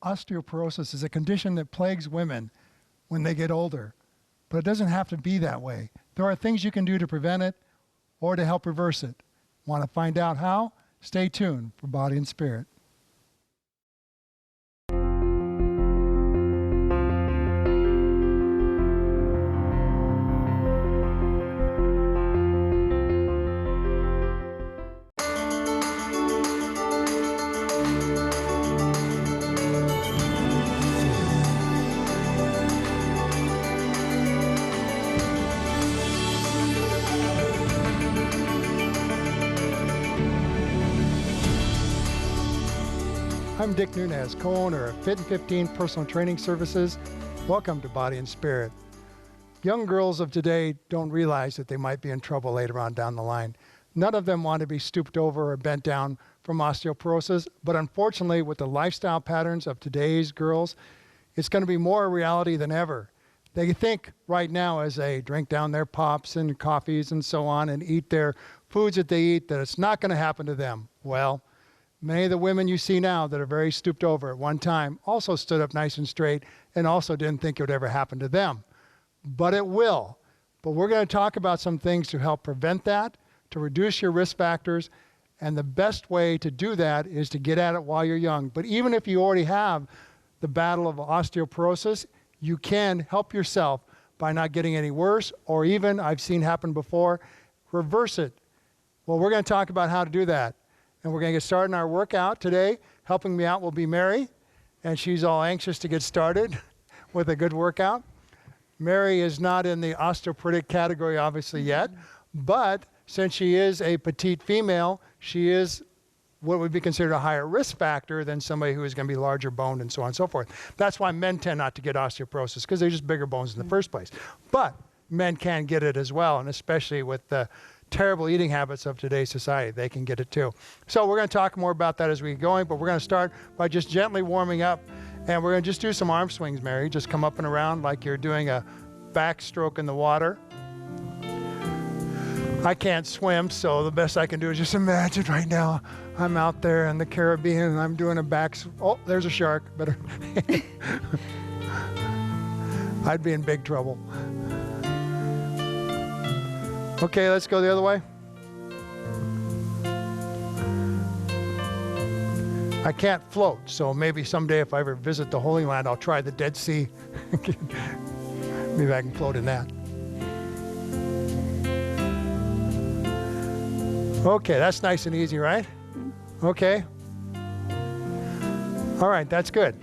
Osteoporosis is a condition that plagues women when they get older, but it doesn't have to be that way. There are things you can do to prevent it or to help reverse it. Want to find out how? Stay tuned for Body and Spirit. I'm Dick Nunez, co-owner of Fit and 15 Personal Training Services. Welcome to Body and Spirit. Young girls of today don't realize that they might be in trouble later on down the line. None of them want to be stooped over or bent down from osteoporosis, but unfortunately with the lifestyle patterns of today's girls, it's going to be more a reality than ever. They think right now as they drink down their pops and coffees and so on and eat their foods that they eat that it's not going to happen to them. Well, many of the women you see now that are very stooped over at one time also stood up nice and straight and also didn't think it would ever happen to them. But it will. But we're going to talk about some things to help prevent that, to reduce your risk factors, and the best way to do that is to get at it while you're young. But even if you already have the battle of osteoporosis, you can help yourself by not getting any worse, or even, I've seen happen before, reverse it. Well, we're going to talk about how to do that. And we're going to get started in our workout today. Helping me out will be Mary, and she's all anxious to get started with a good workout. Mary is not in the osteoporotic category, obviously, yet, but since she is a petite female, she is what would be considered a higher risk factor than somebody who is going to be larger boned and so on and so forth. That's why men tend not to get osteoporosis, because they're just bigger bones in the first place. But men can get it as well, and especially with the terrible eating habits of today's society, they can get it too. So we're going to talk more about that as we get going, but we're going to start by just gently warming up, and we're going to just do some arm swings, Mary. Just come up and around like you're doing a backstroke in the water. I can't swim, so the best I can do is just imagine right now I'm out there in the Caribbean and I'm doing a oh, there's a shark. Better. I'd be in big trouble. Okay, let's go the other way. I can't float, so maybe someday if I ever visit the Holy Land, I'll try the Dead Sea. Maybe I can float in that. Okay, that's nice and easy, right? Okay. All right, that's good.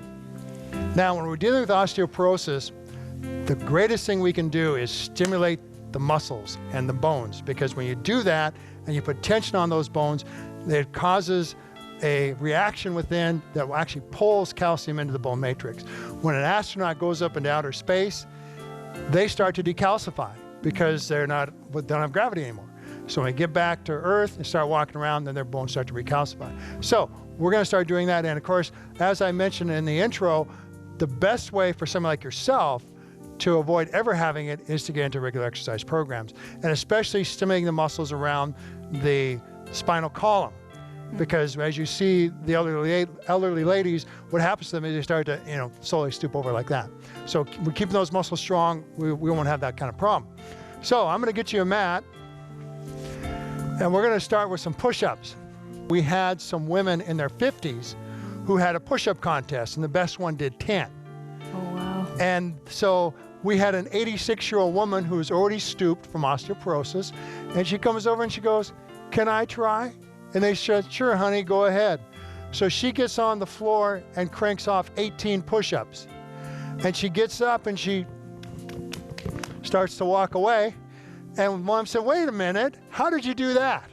Now, when we're dealing with osteoporosis, the greatest thing we can do is stimulate the muscles and the bones, because when you do that and you put tension on those bones, it causes a reaction within that will actually pulls calcium into the bone matrix. When an astronaut goes up into outer space, they start to decalcify because they don't have gravity anymore. So when they get back to Earth and start walking around, then their bones start to recalcify. So we're going to start doing that. And of course, as I mentioned in the intro, the best way for someone like yourself to avoid ever having it is to get into regular exercise programs, and especially stimulating the muscles around the spinal column. Because as you see the elderly ladies, what happens to them is they start to slowly stoop over like that. So we're keeping those muscles strong, we won't have that kind of problem. So I'm going to get you a mat, and we're going to start with some push-ups. We had some women in their 50s who had a push-up contest, and the best one did 10. Oh, wow. And so we had an 86-year-old woman who was already stooped from osteoporosis, and she comes over and she goes, "Can I try?" And they said, "Sure, honey, go ahead." So she gets on the floor and cranks off 18 push-ups. And she gets up and she starts to walk away. And Mom said, "Wait a minute, how did you do that?"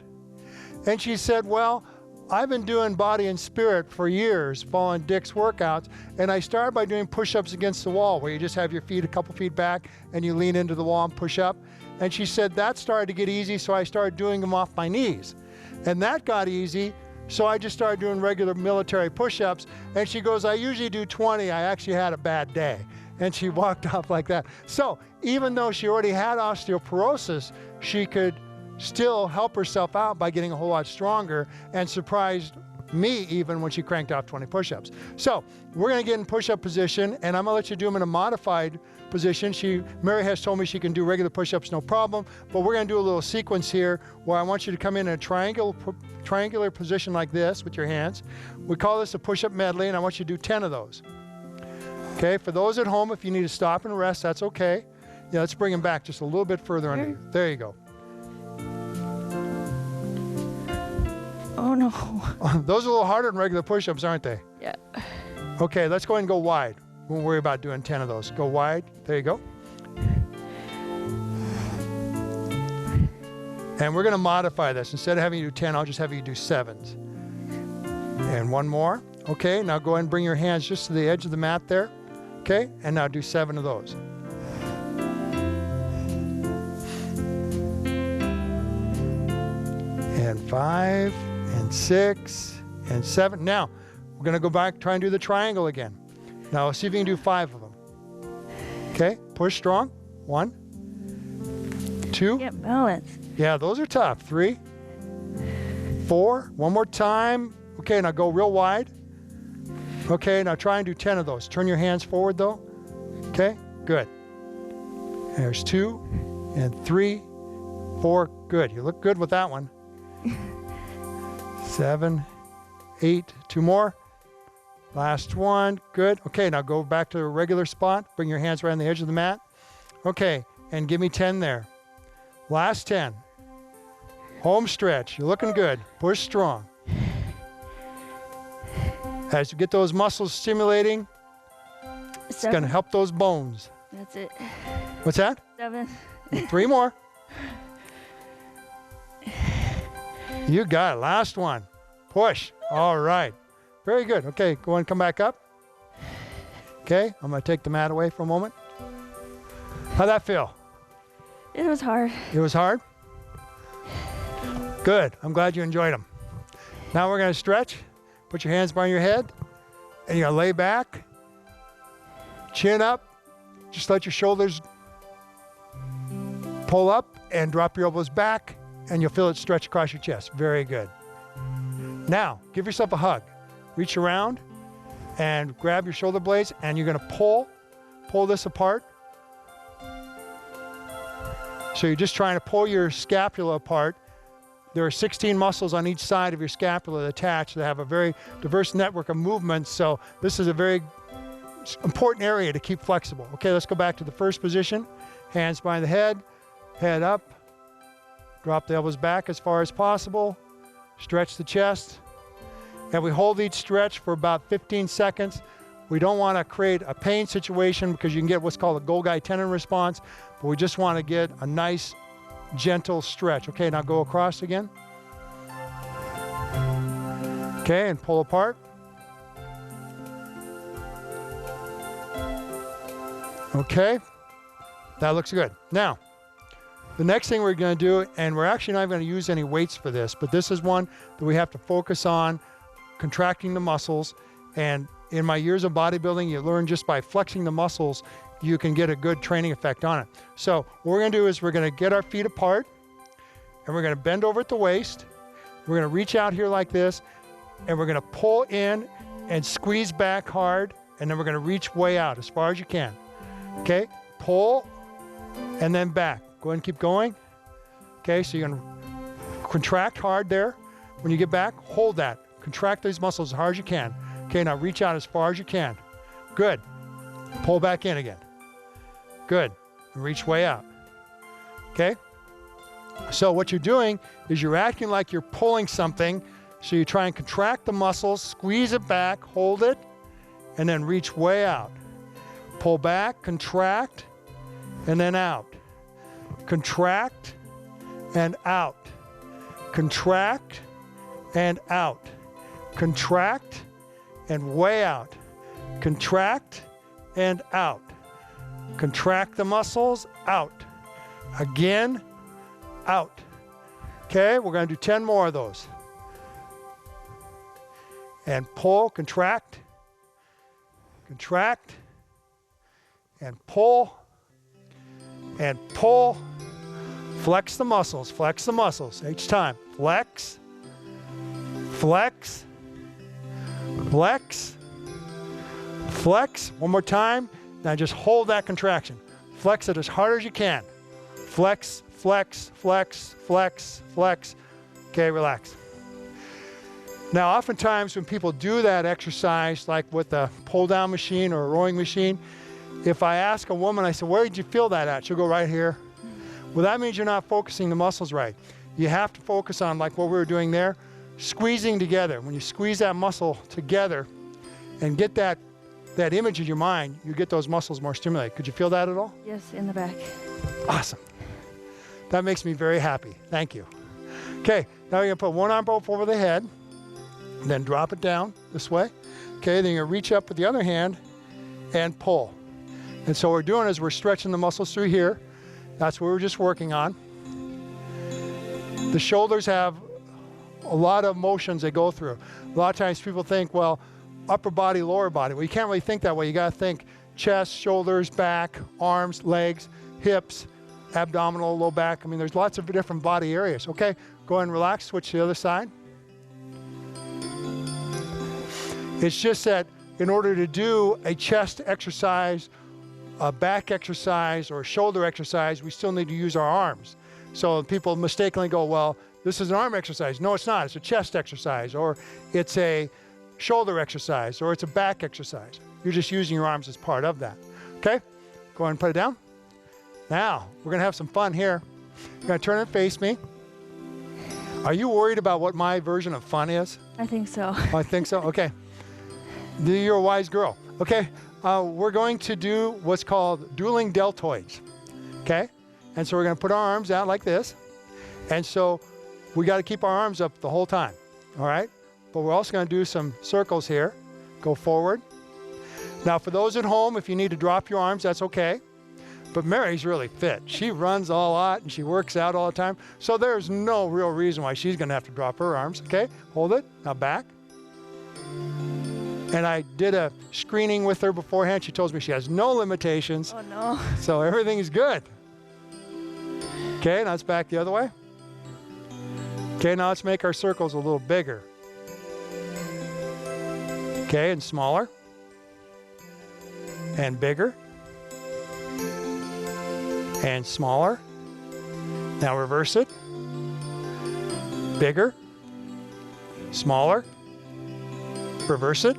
And she said, "Well, I've been doing Body and Spirit for years, following Dick's workouts, and I started by doing push-ups against the wall, where you just have your feet a couple feet back and you lean into the wall and push up." And she said that started to get easy, so I started doing them off my knees. And that got easy, so I just started doing regular military push-ups. And she goes, "I usually do 20, I actually had a bad day." And she walked off like that. So even though she already had osteoporosis, she could still help herself out by getting a whole lot stronger, and surprised me even when she cranked off 20 push-ups. So we're going to get in push-up position, and I'm going to let you do them in a modified position. Mary has told me she can do regular push-ups, no problem, but we're going to do a little sequence here where I want you to come in a triangular position like this with your hands. We call this a push-up medley, and I want you to do 10 of those. Okay, for those at home, if you need to stop and rest, that's okay. Yeah, let's bring them back just a little bit further under you. There you go. Oh no. Those are a little harder than regular push-ups, aren't they? Yeah. Okay, let's go ahead and go wide. We won't worry about doing 10 of those. Go wide. There you go. And we're going to modify this. Instead of having you do 10, I'll just have you do 7s. And one more. Okay, now go ahead and bring your hands just to the edge of the mat there. Okay, and now do 7 of those. And 5, and 6, and 7. Now, we're going to go back, try and do the triangle again. Now, see if you can do 5 of them. Okay, push strong. 1, 2. Get balance. Yeah, those are tough. 3, 4. One more time. Okay, now go real wide. Okay, now try and do 10 of those. Turn your hands forward though. Okay, good. There's 2, and 3, 4. Good. You look good with that one. 7, 8. 2 more. Last one. Good. Okay, now go back to the regular spot. Bring your hands right on the edge of the mat. Okay, and give me 10 there. Last 10. Home stretch. You're looking good. Push strong. As you get those muscles stimulating, it's going to help those bones. That's it. What's that? 7. 3 more. You got it. Last one. Push. All right. Very good. Okay, go and come back up. Okay, I'm going to take the mat away for a moment. How'd that feel? It was hard. It was hard? Good. I'm glad you enjoyed them. Now we're going to stretch. Put your hands behind your head, and you're going to lay back, chin up. Just let your shoulders pull up and drop your elbows back, and you'll feel it stretch across your chest. Very good. Now, give yourself a hug. Reach around and grab your shoulder blades, and you're going to pull this apart. So you're just trying to pull your scapula apart. There are 16 muscles on each side of your scapula attached that have a very diverse network of movements. So this is a very important area to keep flexible. Okay, let's go back to the first position. Hands behind the head, head up. Drop the elbows back as far as possible. Stretch the chest. And we hold each stretch for about 15 seconds. We don't want to create a pain situation because you can get what's called a Golgi tendon response, but we just want to get a nice, gentle stretch. Okay, now go across again. Okay, and pull apart. Okay, that looks good. Now, the next thing we're going to do, and we're actually not going to use any weights for this, but this is one that we have to focus on, contracting the muscles. And in my years of bodybuilding, you learn just by flexing the muscles, you can get a good training effect on it. So what we're going to do is we're going to get our feet apart, and we're going to bend over at the waist. We're going to reach out here like this, and we're going to pull in and squeeze back hard, and then we're going to reach way out as far as you can. Okay, pull, and then back. Go ahead and keep going. Okay, so you're going to contract hard there. When you get back, hold that. Contract these muscles as hard as you can. Okay, now reach out as far as you can. Good. Pull back in again. Good. And reach way out. Okay? So what you're doing is you're acting like you're pulling something. So you try and contract the muscles, squeeze it back, hold it, and then reach way out. Pull back, contract, and then out. Contract and out. Contract and out. Contract and way out. Contract and out. Contract the muscles, out. Again, out. Okay, we're going to do 10 more of those. And pull, contract, contract, and pull, flex the muscles each time. Flex, flex, Flex. Flex. One more time. Now just hold that contraction. Flex it as hard as you can. Flex, flex, flex, flex, flex. Okay, relax. Now, oftentimes when people do that exercise, like with a pull-down machine or a rowing machine, if I ask a woman, I say, where did you feel that at? She'll go right here. Well, that means you're not focusing the muscles right. You have to focus on, like what we were doing there, squeezing together. When you squeeze that muscle together and get that image in your mind, you get those muscles more stimulated. Could you feel that at all? Yes, in the back. Awesome. That makes me very happy. Thank you. Okay, now you're gonna put one arm up over the head, then drop it down this way. Okay, then you're gonna reach up with the other hand and pull. And so what we're doing is we're stretching the muscles through here. That's what we were just working on. The shoulders have a lot of motions they go through. A lot of times people think, well, upper body, lower body. Well, you can't really think that way. You gotta think chest, shoulders, back, arms, legs, hips, abdominal, low back. I mean, there's lots of different body areas. Okay, go ahead and relax, switch to the other side. It's just that in order to do a chest exercise, a back exercise, or a shoulder exercise, we still need to use our arms. So people mistakenly go, well, this is an arm exercise. No, it's not. It's a chest exercise, or it's a shoulder exercise, or it's a back exercise. You're just using your arms as part of that. Okay, go ahead and put it down. Now, we're gonna have some fun here. You're gonna turn and face me. Are you worried about what my version of fun is? I think so. Oh, I think so, okay. You're a wise girl. Okay, we're going to do what's called dueling deltoids, okay? And so we're gonna put our arms out like this. And so we gotta keep our arms up the whole time, all right? But we're also gonna do some circles here. Go forward. Now for those at home, if you need to drop your arms, that's okay. But Mary's really fit. She runs a lot and she works out all the time. So there's no real reason why she's gonna have to drop her arms, okay? Hold it, now back. And I did a screening with her beforehand. She tells me she has no limitations. Oh no. So everything is good. Okay, now it's back the other way. Okay, now let's make our circles a little bigger. Okay, and smaller. And bigger. And smaller. Now reverse it. Bigger. Smaller. Reverse it.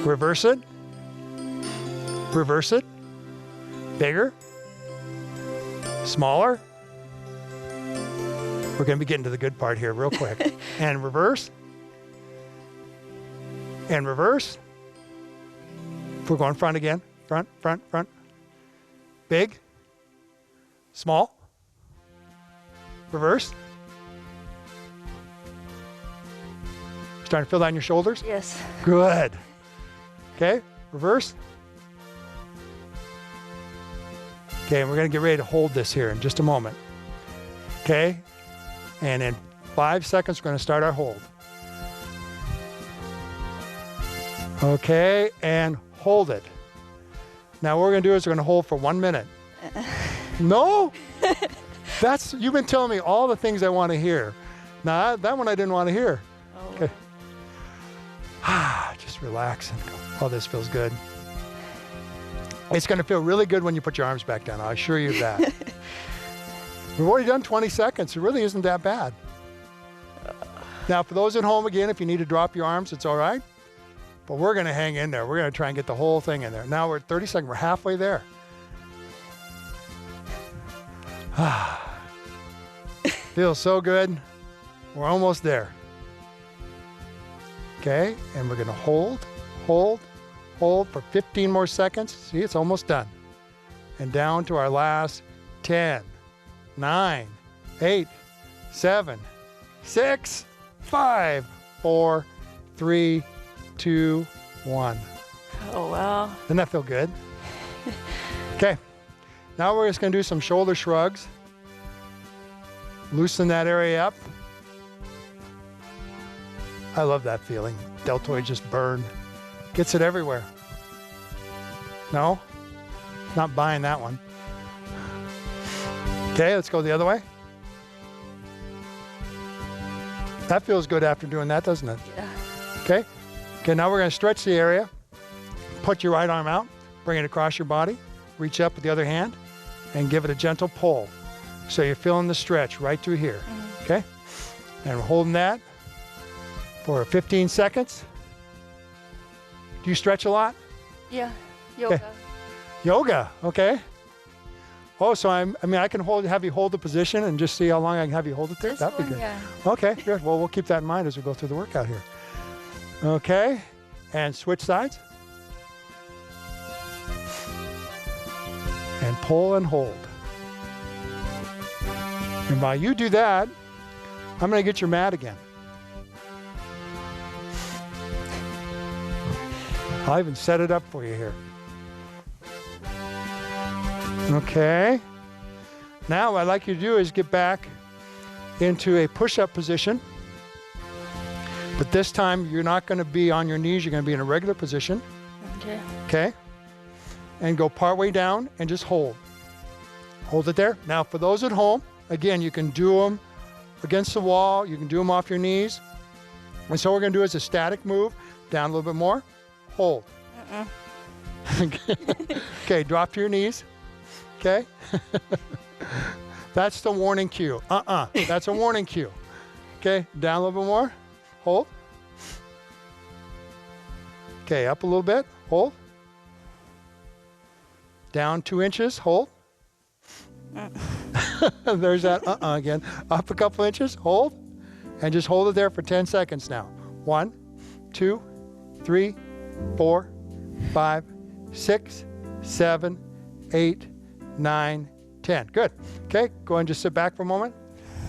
Reverse it. Reverse it. Bigger. Smaller. We're going to be getting to the good part here real quick. And reverse. And reverse. We're going front again. Front, front, front. Big. Small. Reverse. Starting to feel that in your shoulders? Yes. Good. Okay, reverse. Okay, and we're going to get ready to hold this here in just a moment. Okay, and in 5 seconds, we're going to start our hold. Okay, and hold it. Now what we're going to do is we're going to hold for 1 minute. No? You've been telling me all the things I want to hear. Now, that one I didn't want to hear. Oh. Okay. Just relax and go. Oh, this feels good. It's going to feel really good when you put your arms back down. I assure you of that. We've already done 20 seconds. It really isn't that bad. Now, for those at home, again, if you need to drop your arms, it's all right. But we're going to hang in there. We're going to try and get the whole thing in there. Now we're at 30 seconds. We're halfway there. Feels so good. We're almost there. Okay, and we're going to hold, hold, hold for 15 more seconds. See, it's almost done. And down to our last 10, 9, 8, 7, 6, 5, 4, 3, 2, 1. Oh, wow. Doesn't that feel good? Okay, now we're just going to do some shoulder shrugs. Loosen that area up. I love that feeling. Deltoid just burn. Gets it everywhere. No? Not buying that one. Okay, let's go the other way. That feels good after doing that, doesn't it? Yeah. Okay, now we're going to stretch the area. Put your right arm out, bring it across your body, reach up with the other hand, and give it a gentle pull. So you're feeling the stretch right through here, okay? And we're holding that for 15 seconds. Do you stretch a lot? Yeah, yoga. Okay. Yoga, okay. Oh, so I can have you hold the position and just see how long I can have you hold it there? This That'd be one, good. yeah. Okay, good. Well, we'll keep that in mind as we go through the workout here. Okay, and switch sides. And pull and hold. And while you do that, I'm going to get your mat again. I'll even set it up for you here. Okay. Now what I'd like you to do is get back into a push-up position. But this time you're not going to be on your knees. You're going to be in a regular position. Okay. Okay. And go partway down and just hold. Hold it there. Now for those at home, again, you can do them against the wall. You can do them off your knees. And so what we're going to do is a static move. Down a little bit more. Hold. Okay, drop to your knees. Okay. That's the warning cue. That's a warning cue. Okay, down a little bit more. Hold. Okay, up a little bit. Hold. Down 2 inches. Hold. There's that again. Up a couple inches. Hold. And just hold it there for 10 seconds now. 1, 2, 3, 4, 5, 6, 7, 8, 9, 10. Good. Okay, go ahead and just sit back for a moment.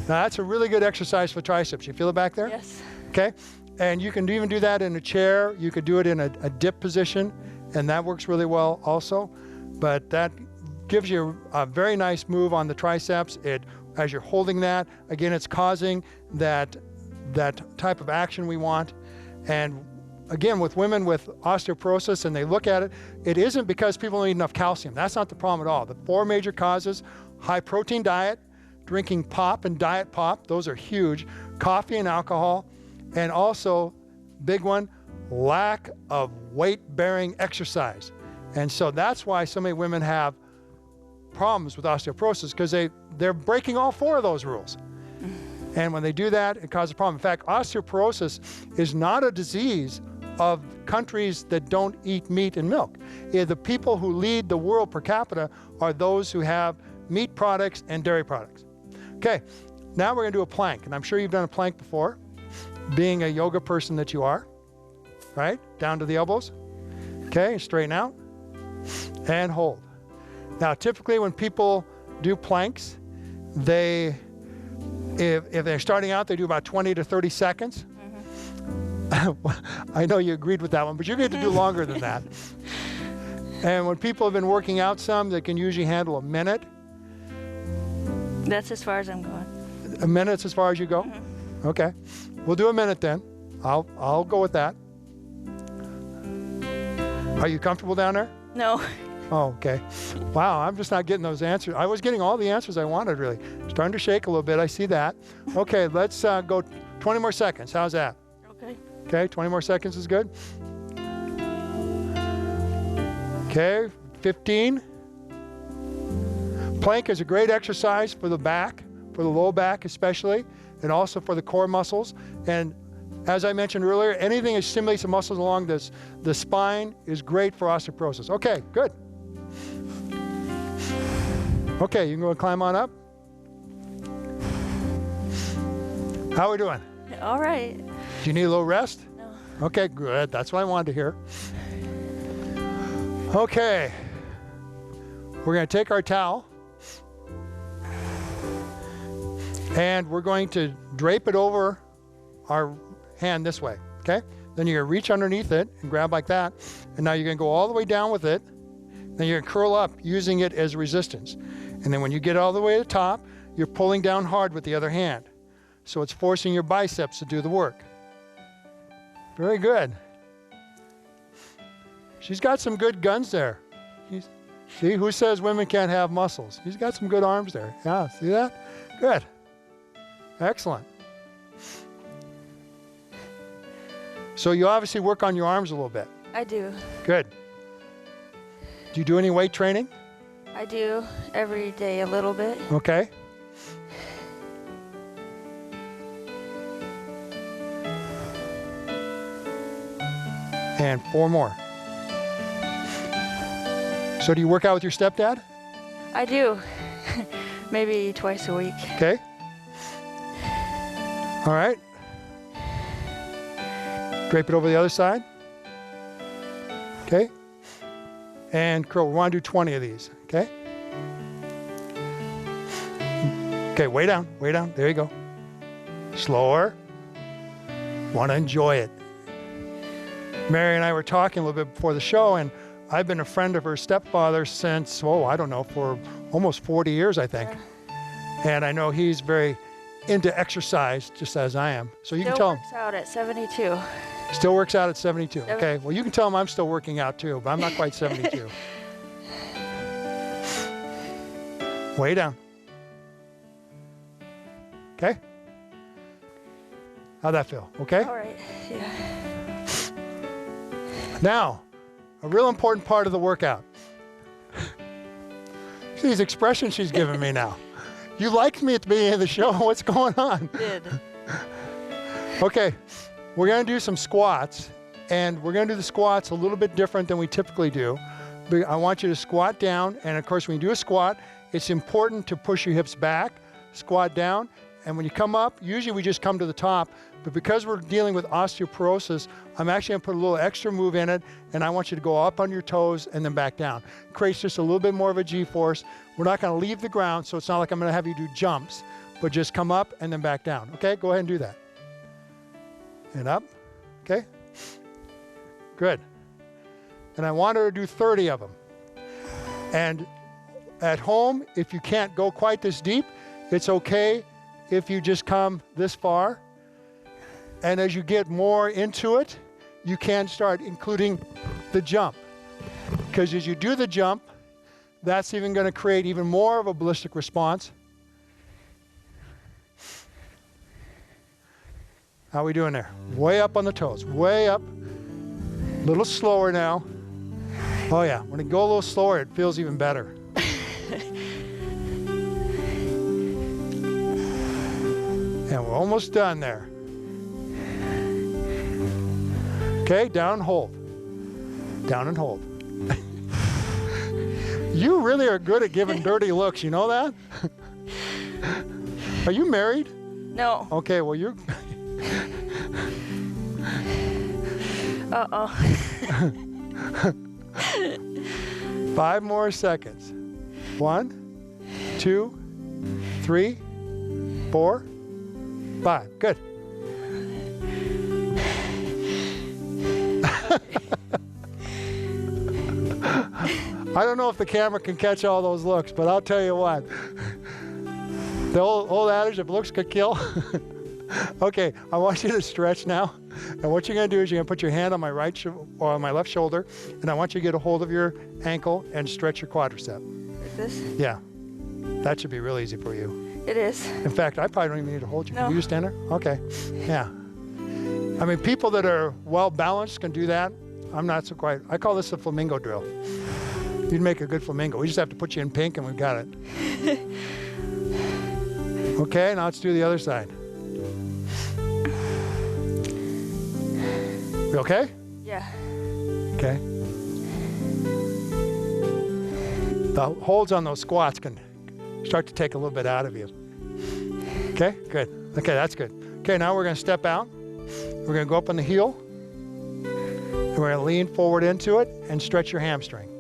Now that's a really good exercise for triceps. You feel it back there? Yes. Okay, and you can even do that in a chair. You could do it in a dip position, and that works really well also. But that gives you a very nice move on the triceps. As you're holding that, again, it's causing that type of action we want. And again, with women with osteoporosis, and they look at it, it isn't because people don't eat enough calcium. That's not the problem at all. The 4 major causes: high protein diet, drinking pop and diet pop, those are huge, coffee and alcohol, and also, big one, lack of weight-bearing exercise. And so that's why so many women have problems with osteoporosis, because they're breaking all 4 of those rules. And when they do that, it causes a problem. In fact, osteoporosis is not a disease of countries that don't eat meat and milk. The people who lead the world per capita are those who have meat products and dairy products. Okay, now we're going to do a plank. And I'm sure you've done a plank before, being a yoga person that you are, right? Down to the elbows. Okay, straighten out and hold. Now, typically when people do planks, if they're starting out, they do about 20 to 30 seconds. I know you agreed with that one, but you're going to do longer than that. And when people have been working out some, they can usually handle a minute. That's as far as I'm going. A minute's as far as you go? Okay. We'll do a minute then. I'll go with that. Are you comfortable down there? No. Oh, okay. Wow, I'm just not getting those answers. I was getting all the answers I wanted, really. Starting to shake a little bit. I see that. Okay, let's go 20 more seconds. How's that? Okay. Okay, 20 more seconds is good. Okay, 15. Plank is a great exercise for the back, for the low back especially, and also for the core muscles. And as I mentioned earlier, anything that stimulates the muscles along the spine is great for osteoporosis. Okay, good. Okay, you can go and climb on up. How are we doing? All right. Do you need a little rest? No. Okay, good. That's what I wanted to hear. Okay. We're going to take our towel and we're going to drape it over our hand this way, okay? Then you're going to reach underneath it and grab like that. And now you're going to go all the way down with it. Then you're going to curl up using it as resistance. And then when you get all the way to the top, you're pulling down hard with the other hand. So it's forcing your biceps to do the work. Very good. She's got some good guns there. See, who says women can't have muscles? She's got some good arms there. Yeah, see that? Good. Excellent. So you obviously work on your arms a little bit. I do. Good. Do you do any weight training? I do every day a little bit. Okay. And 4 more. So do you work out with your stepdad? I do. Maybe twice a week. Okay. All right. Drape it over the other side. Okay. And curl. We want to do 20 of these. Okay. Okay, way down, way down. There you go. Slower. Want to enjoy it. Mary and I were talking a little bit before the show, and I've been a friend of her stepfather since, I don't know, for almost 40 years, I think. And I know he's very into exercise, just as I am. So you can tell him. Still works out at 72. Still works out at 72. Okay, well, you can tell him I'm still working out too, but I'm not quite 72. Way down. Okay? How'd that feel? Okay? All right. Yeah. Now, a real important part of the workout. See these expressions she's giving me now. You liked me at the beginning of the show. What's going on? Did. Okay, we're going to do some squats, and we're going to do the squats a little bit different than we typically do. But I want you to squat down, and of course, when you do a squat, it's important to push your hips back, squat down, and when you come up, usually we just come to the top, but because we're dealing with osteoporosis, I'm actually going to put a little extra move in it, and I want you to go up on your toes and then back down. Creates just a little bit more of a G-force. We're not going to leave the ground, so it's not like I'm going to have you do jumps, but just come up and then back down. Okay, go ahead and do that. And up, okay? Good. And I want her to do 30 of them. And at home, if you can't go quite this deep, it's okay if you just come this far. And as you get more into it, you can start including the jump. Because as you do the jump, that's even going to create even more of a ballistic response. How are we doing there? Way up on the toes, way up. A little slower now. Oh yeah, when it go a little slower, it feels even better. And we're almost done there. Okay, down and hold. Down and hold. You really are good at giving dirty looks, you know that? Are you married? No. Okay, well you're... Uh-oh. 5 more seconds. 1, 2, 3, 4, 5. Good. I don't know if the camera can catch all those looks, but I'll tell you what. The old adage, if looks could kill. Okay, I want you to stretch now. And what you're going to do is you're going to put your hand on my or on my left shoulder, and I want you to get a hold of your ankle and stretch your quadricep. Like this? Yeah. That should be real easy for you. It is. In fact, I probably don't even need to hold you. No. Can you just stand there? Okay. Yeah. I mean, people that are well balanced can do that. I'm not so quite. I call this a flamingo drill. You'd make a good flamingo. We just have to put you in pink and we've got it. Okay, now let's do the other side. You okay? Yeah. Okay. The holds on those squats can start to take a little bit out of you. Okay, good. Okay, that's good. Okay, now we're going to step out. We're going to go up on the heel. And we're going to lean forward into it and stretch your hamstring.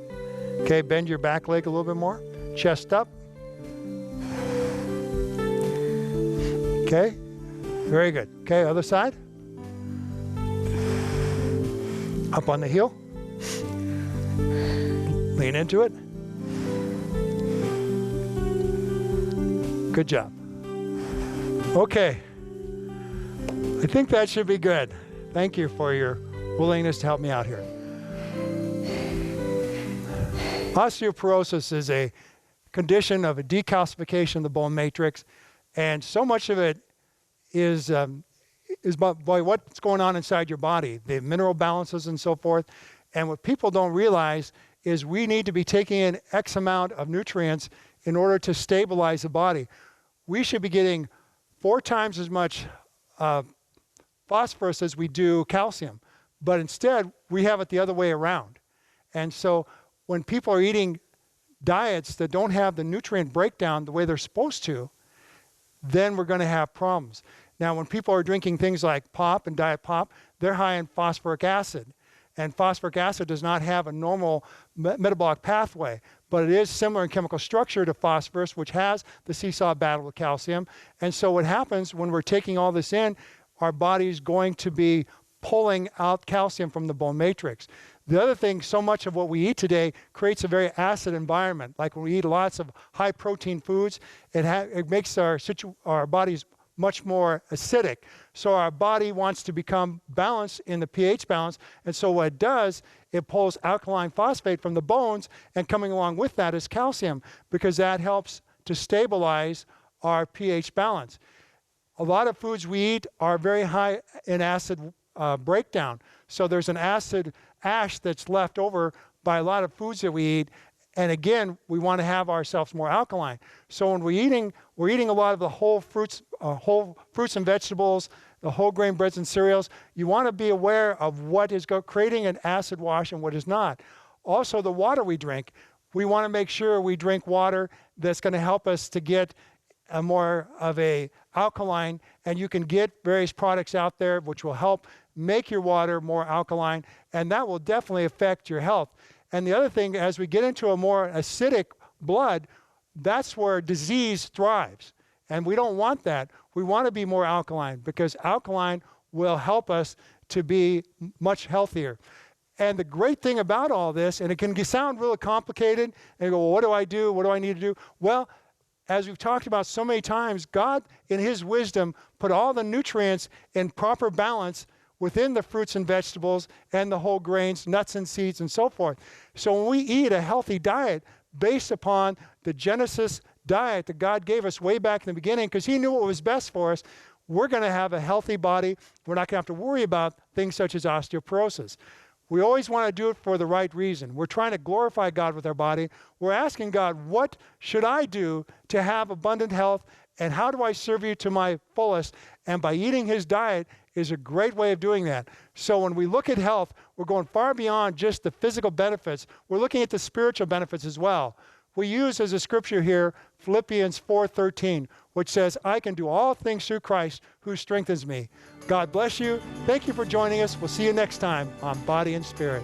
Okay, bend your back leg a little bit more. Chest up. Okay, very good. Okay, other side. Up on the heel. Lean into it. Good job. Okay. I think that should be good. Thank you for your willingness to help me out here. Osteoporosis is a condition of a decalcification of the bone matrix, and so much of it is is by what's going on inside your body, the mineral balances and so forth. And what people don't realize is we need to be taking in X amount of nutrients in order to stabilize the body. We should be getting 4 times as much phosphorus as we do calcium, but instead we have it the other way around. And so when people are eating diets that don't have the nutrient breakdown the way they're supposed to, then we're going to have problems. Now, when people are drinking things like pop and diet pop, they're high in phosphoric acid. And phosphoric acid does not have a normal metabolic pathway, but it is similar in chemical structure to phosphorus, which has the seesaw battle with calcium. And so what happens when we're taking all this in, our body's going to be pulling out calcium from the bone matrix. The other thing, so much of what we eat today creates a very acid environment. Like when we eat lots of high protein foods, it makes our bodies much more acidic. So our body wants to become balanced in the pH balance. And so what it does, it pulls alkaline phosphate from the bones, and coming along with that is calcium, because that helps to stabilize our pH balance. A lot of foods we eat are very high in acid breakdown. So there's an acid ash that's left over by a lot of foods that we eat. And again, we want to have ourselves more alkaline. So when we're eating a lot of the whole fruits and vegetables, the whole grain breads and cereals. You want to be aware of what is creating an acid wash and what is not. Also, the water we drink. We want to make sure we drink water that's going to help us to get a more of a alkaline, and you can get various products out there which will help make your water more alkaline, and that will definitely affect your health. And the other thing, as we get into a more acidic blood, that's where disease thrives. And we don't want that. We want to be more alkaline, because alkaline will help us to be much healthier. And the great thing about all this, and it can sound really complicated, and you go, well, what do I do? What do I need to do? Well, as we've talked about so many times, God, in His wisdom, put all the nutrients in proper balance within the fruits and vegetables and the whole grains, nuts and seeds, and so forth. So when we eat a healthy diet based upon the Genesis diet that God gave us way back in the beginning, because He knew what was best for us, we're going to have a healthy body. We're not going to have to worry about things such as osteoporosis. We always want to do it for the right reason. We're trying to glorify God with our body. We're asking God, what should I do to have abundant health, and how do I serve you to my fullest? And by eating His diet is a great way of doing that. So when we look at health, we're going far beyond just the physical benefits. We're looking at the spiritual benefits as well. We use as a scripture here Philippians 4:13, which says, I can do all things through Christ who strengthens me. God bless you. Thank you for joining us. We'll see you next time on Body and Spirit.